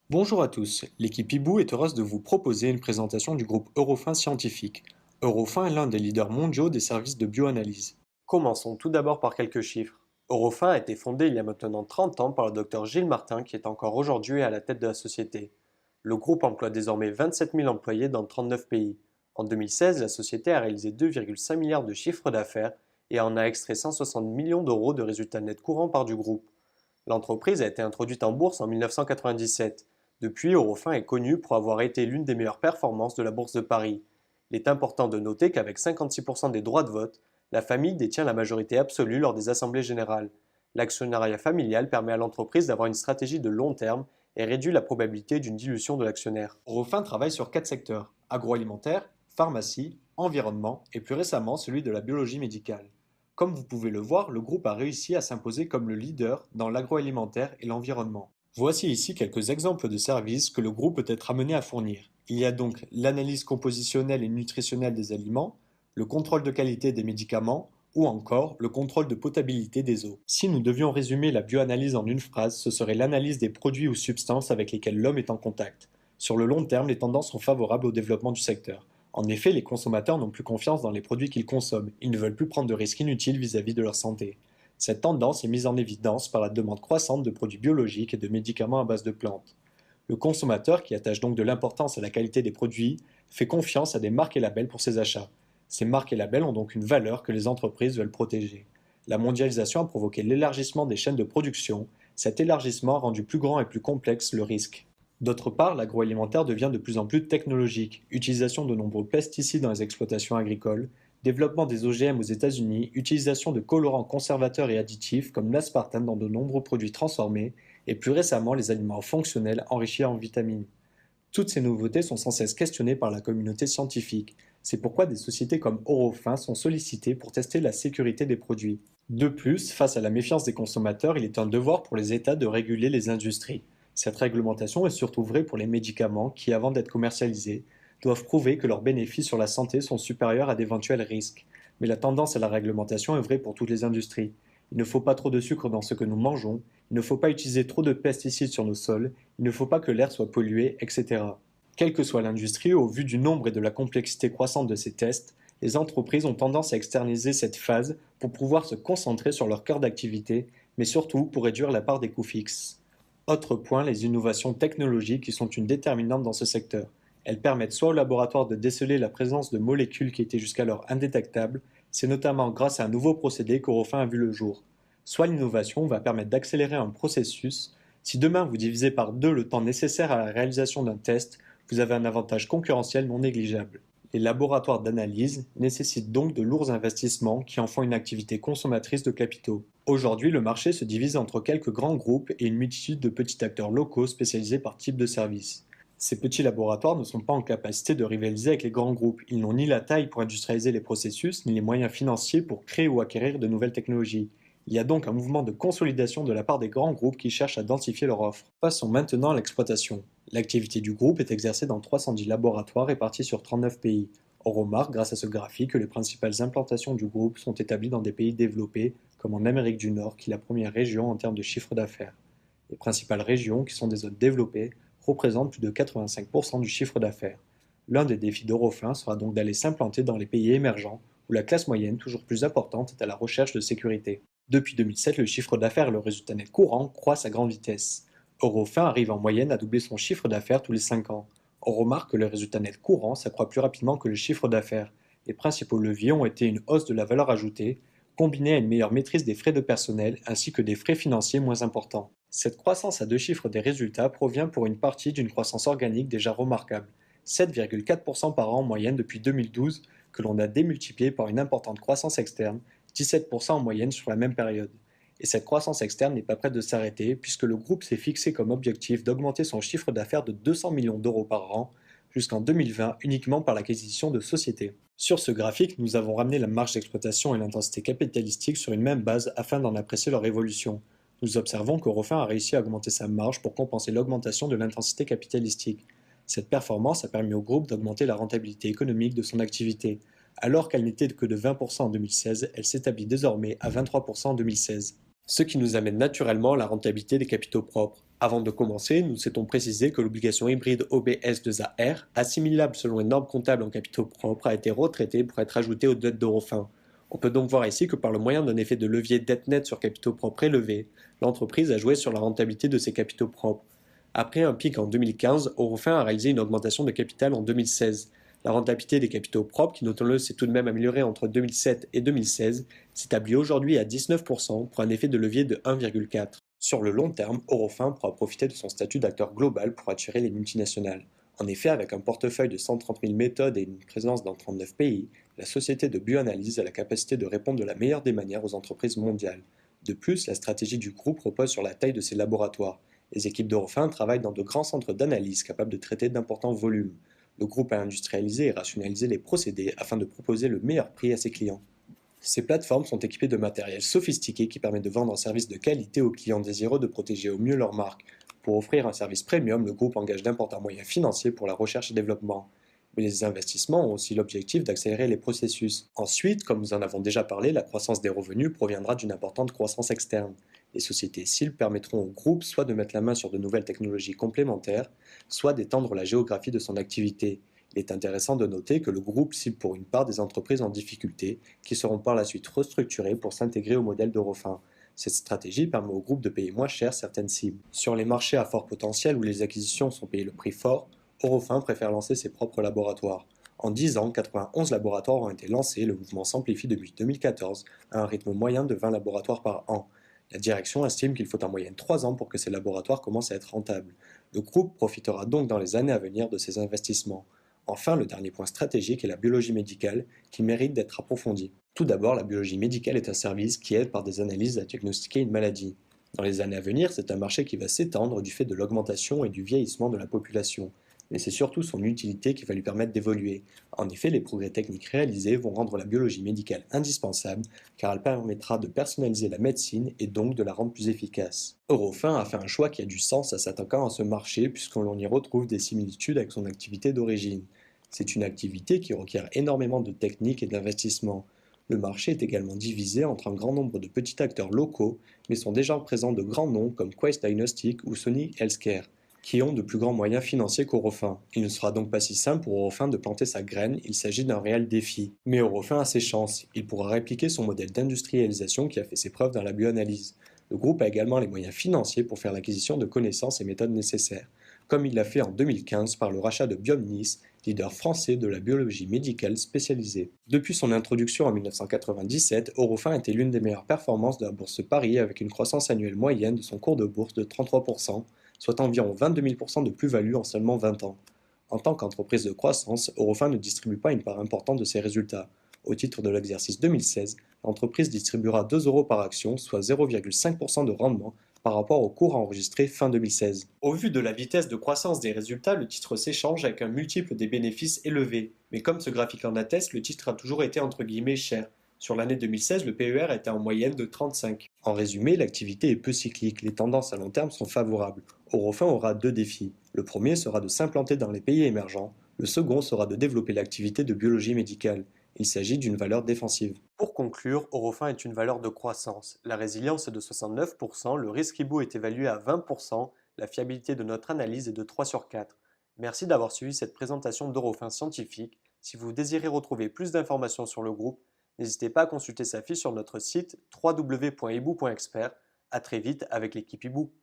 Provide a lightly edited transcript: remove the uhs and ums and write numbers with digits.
Bonjour à tous, l'équipe IBU est heureuse de vous proposer une présentation du groupe Eurofin Scientifique. Eurofin est l'un des leaders mondiaux des services de bioanalyse. Commençons tout d'abord par quelques chiffres. Eurofin a été fondé il y a maintenant 30 ans par le docteur Gilles Martin qui est encore aujourd'hui à la tête de la société. Le groupe emploie désormais 27 000 employés dans 39 pays. En 2016, la société a réalisé 2,5 milliards de chiffre d'affaires et en a extrait 160 millions d'euros de résultats nets courants par du groupe. L'entreprise a été introduite en bourse en 1997. Depuis, Eurofin est connu pour avoir été l'une des meilleures performances de la bourse de Paris. Il est important de noter qu'avec 56% des droits de vote, la famille détient la majorité absolue lors des assemblées générales. L'actionnariat familial permet à l'entreprise d'avoir une stratégie de long terme et réduit la probabilité d'une dilution de l'actionnaire. Eurofin travaille sur 4 secteurs: agroalimentaire, pharmacie, environnement et plus récemment celui de la biologie médicale. Comme vous pouvez le voir, le groupe a réussi à s'imposer comme le leader dans l'agroalimentaire et l'environnement. Voici ici quelques exemples de services que le groupe peut être amené à fournir. Il y a donc l'analyse compositionnelle et nutritionnelle des aliments, le contrôle de qualité des médicaments ou encore le contrôle de potabilité des eaux. Si nous devions résumer la bioanalyse en une phrase, ce serait l'analyse des produits ou substances avec lesquels l'homme est en contact. Sur le long terme, les tendances sont favorables au développement du secteur. En effet, les consommateurs n'ont plus confiance dans les produits qu'ils consomment. Ils ne veulent plus prendre de risques inutiles vis-à-vis de leur santé. Cette tendance est mise en évidence par la demande croissante de produits biologiques et de médicaments à base de plantes. Le consommateur, qui attache donc de l'importance à la qualité des produits, fait confiance à des marques et labels pour ses achats. Ces marques et labels ont donc une valeur que les entreprises veulent protéger. La mondialisation a provoqué l'élargissement des chaînes de production. Cet élargissement a rendu plus grand et plus complexe le risque. D'autre part, l'agroalimentaire devient de plus en plus technologique. Utilisation de nombreux pesticides dans les exploitations agricoles, développement des OGM aux États-Unis, utilisation de colorants conservateurs et additifs comme l'aspartame dans de nombreux produits transformés, et plus récemment les aliments fonctionnels enrichis en vitamines. Toutes ces nouveautés sont sans cesse questionnées par la communauté scientifique. C'est pourquoi des sociétés comme Eurofin sont sollicitées pour tester la sécurité des produits. De plus, face à la méfiance des consommateurs, il est un devoir pour les États de réguler les industries. Cette réglementation est surtout vraie pour les médicaments qui, avant d'être commercialisés, doivent prouver que leurs bénéfices sur la santé sont supérieurs à d'éventuels risques. Mais la tendance à la réglementation est vraie pour toutes les industries. Il ne faut pas trop de sucre dans ce que nous mangeons, il ne faut pas utiliser trop de pesticides sur nos sols, il ne faut pas que l'air soit pollué, etc. Quelle que soit l'industrie, au vu du nombre et de la complexité croissante de ces tests, les entreprises ont tendance à externaliser cette phase pour pouvoir se concentrer sur leur cœur d'activité, mais surtout pour réduire la part des coûts fixes. Autre point, les innovations technologiques qui sont une déterminante dans ce secteur. Elles permettent soit au laboratoire de déceler la présence de molécules qui étaient jusqu'alors indétectables, c'est notamment grâce à un nouveau procédé qu'Eurofin a vu le jour. Soit l'innovation va permettre d'accélérer un processus. Si demain vous divisez par deux le temps nécessaire à la réalisation d'un test, vous avez un avantage concurrentiel non négligeable. Les laboratoires d'analyse nécessitent donc de lourds investissements qui en font une activité consommatrice de capitaux. Aujourd'hui, le marché se divise entre quelques grands groupes et une multitude de petits acteurs locaux spécialisés par type de service. Ces petits laboratoires ne sont pas en capacité de rivaliser avec les grands groupes. Ils n'ont ni la taille pour industrialiser les processus, ni les moyens financiers pour créer ou acquérir de nouvelles technologies. Il y a donc un mouvement de consolidation de la part des grands groupes qui cherchent à densifier leur offre. Passons maintenant à l'exploitation. L'activité du groupe est exercée dans 310 laboratoires répartis sur 39 pays. On remarque grâce à ce graphique que les principales implantations du groupe sont établies dans des pays développés, comme en Amérique du Nord, qui est la première région en termes de chiffre d'affaires. Les principales régions, qui sont des zones développées, représentent plus de 85% du chiffre d'affaires. L'un des défis d'Eurofin sera donc d'aller s'implanter dans les pays émergents, où la classe moyenne, toujours plus importante, est à la recherche de sécurité. Depuis 2007, le chiffre d'affaires et le résultat net courant croissent à grande vitesse. Eurofin arrive en moyenne à doubler son chiffre d'affaires tous les 5 ans. On remarque que le résultat net courant s'accroît plus rapidement que le chiffre d'affaires. Les principaux leviers ont été une hausse de la valeur ajoutée, combinée à une meilleure maîtrise des frais de personnel ainsi que des frais financiers moins importants. Cette croissance à deux chiffres des résultats provient pour une partie d'une croissance organique déjà remarquable, 7,4% par an en moyenne depuis 2012, que l'on a démultiplié par une importante croissance externe, 17% en moyenne sur la même période. Et cette croissance externe n'est pas prête de s'arrêter puisque le groupe s'est fixé comme objectif d'augmenter son chiffre d'affaires de 200 millions d'euros par an jusqu'en 2020 uniquement par l'acquisition de sociétés. Sur ce graphique, nous avons ramené la marge d'exploitation et l'intensité capitalistique sur une même base afin d'en apprécier leur évolution. Nous observons qu'Eurofin a réussi à augmenter sa marge pour compenser l'augmentation de l'intensité capitalistique. Cette performance a permis au groupe d'augmenter la rentabilité économique de son activité. Alors qu'elle n'était que de 20% en 2016, elle s'établit désormais à 23% en 2016. Ce qui nous amène naturellement à la rentabilité des capitaux propres. Avant de commencer, nous souhaitons préciser que l'obligation hybride OBS2AR, assimilable selon les normes comptables en capitaux propres, a été retraitée pour être ajoutée aux dettes d'Eurofin. On peut donc voir ici que par le moyen d'un effet de levier dette nette sur capitaux propres élevé, l'entreprise a joué sur la rentabilité de ses capitaux propres. Après un pic en 2015, Eurofin a réalisé une augmentation de capital en 2016. La rentabilité des capitaux propres, qui notons-le s'est tout de même améliorée entre 2007 et 2016, s'établit aujourd'hui à 19% pour un effet de levier de 1,4. Sur le long terme, Eurofin pourra profiter de son statut d'acteur global pour attirer les multinationales. En effet, avec un portefeuille de 130 000 méthodes et une présence dans 39 pays, la société de bioanalyse a la capacité de répondre de la meilleure des manières aux entreprises mondiales. De plus, la stratégie du groupe repose sur la taille de ses laboratoires. Les équipes d'Eurofin travaillent dans de grands centres d'analyse capables de traiter d'importants volumes. Le groupe a industrialisé et rationalisé les procédés afin de proposer le meilleur prix à ses clients. Ces plateformes sont équipées de matériel sophistiqué qui permet de vendre un service de qualité aux clients désireux de protéger au mieux leur marque. Pour offrir un service premium, le groupe engage d'importants moyens financiers pour la recherche et développement. Mais les investissements ont aussi l'objectif d'accélérer les processus. Ensuite, comme nous en avons déjà parlé, la croissance des revenus proviendra d'une importante croissance externe. Les sociétés cibles permettront au groupe soit de mettre la main sur de nouvelles technologies complémentaires, soit d'étendre la géographie de son activité. Il est intéressant de noter que le groupe cible pour une part des entreprises en difficulté, qui seront par la suite restructurées pour s'intégrer au modèle d'Eurofin. Cette stratégie permet au groupe de payer moins cher certaines cibles. Sur les marchés à fort potentiel où les acquisitions sont payées le prix fort, Eurofin préfère lancer ses propres laboratoires. En 10 ans, 91 laboratoires ont été lancés et le mouvement s'amplifie depuis 2014 à un rythme moyen de 20 laboratoires par an. La direction estime qu'il faut en moyenne 3 ans pour que ces laboratoires commencent à être rentables. Le groupe profitera donc dans les années à venir de ces investissements. Enfin, le dernier point stratégique est la biologie médicale, qui mérite d'être approfondie. Tout d'abord, la biologie médicale est un service qui aide par des analyses à diagnostiquer une maladie. Dans les années à venir, c'est un marché qui va s'étendre du fait de l'augmentation et du vieillissement de la population. Mais c'est surtout son utilité qui va lui permettre d'évoluer. En effet, les progrès techniques réalisés vont rendre la biologie médicale indispensable, car elle permettra de personnaliser la médecine et donc de la rendre plus efficace. Eurofin a fait un choix qui a du sens à s'attaquant à ce marché puisqu'on y retrouve des similitudes avec son activité d'origine. C'est une activité qui requiert énormément de techniques et d'investissement. Le marché est également divisé entre un grand nombre de petits acteurs locaux, mais sont déjà présents de grands noms comme Quest Diagnostic ou Sony Healthcare, qui ont de plus grands moyens financiers qu'Eurofin. Il ne sera donc pas si simple pour Eurofin de planter sa graine, il s'agit d'un réel défi. Mais Eurofin a ses chances, il pourra répliquer son modèle d'industrialisation qui a fait ses preuves dans la bioanalyse. Le groupe a également les moyens financiers pour faire l'acquisition de connaissances et méthodes nécessaires, comme il l'a fait en 2015 par le rachat de Biomnis, leader français de la biologie médicale spécialisée. Depuis son introduction en 1997, Eurofin était l'une des meilleures performances de la bourse de Paris avec une croissance annuelle moyenne de son cours de bourse de 33%, soit environ 22 000% de plus-value en seulement 20 ans. En tant qu'entreprise de croissance, Eurofin ne distribue pas une part importante de ses résultats. Au titre de l'exercice 2016, l'entreprise distribuera 2 euros par action, soit 0,5% de rendement par rapport au cours enregistré fin 2016. Au vu de la vitesse de croissance des résultats, le titre s'échange avec un multiple des bénéfices élevé. Mais comme ce graphique en atteste, le titre a toujours été entre guillemets cher. Sur l'année 2016, le PER était en moyenne de 35. En résumé, l'activité est peu cyclique, les tendances à long terme sont favorables. Eurofin aura deux défis. Le premier sera de s'implanter dans les pays émergents, le second sera de développer l'activité de biologie médicale. Il s'agit d'une valeur défensive. Pour conclure, Eurofin est une valeur de croissance. La résilience est de 69%, le risque hibou est évalué à 20%, la fiabilité de notre analyse est de 3 sur 4. Merci d'avoir suivi cette présentation d'Eurofin scientifique. Si vous désirez retrouver plus d'informations sur le groupe, n'hésitez pas à consulter sa fiche sur notre site www.hibou.expert. À très vite avec l'équipe Hibou.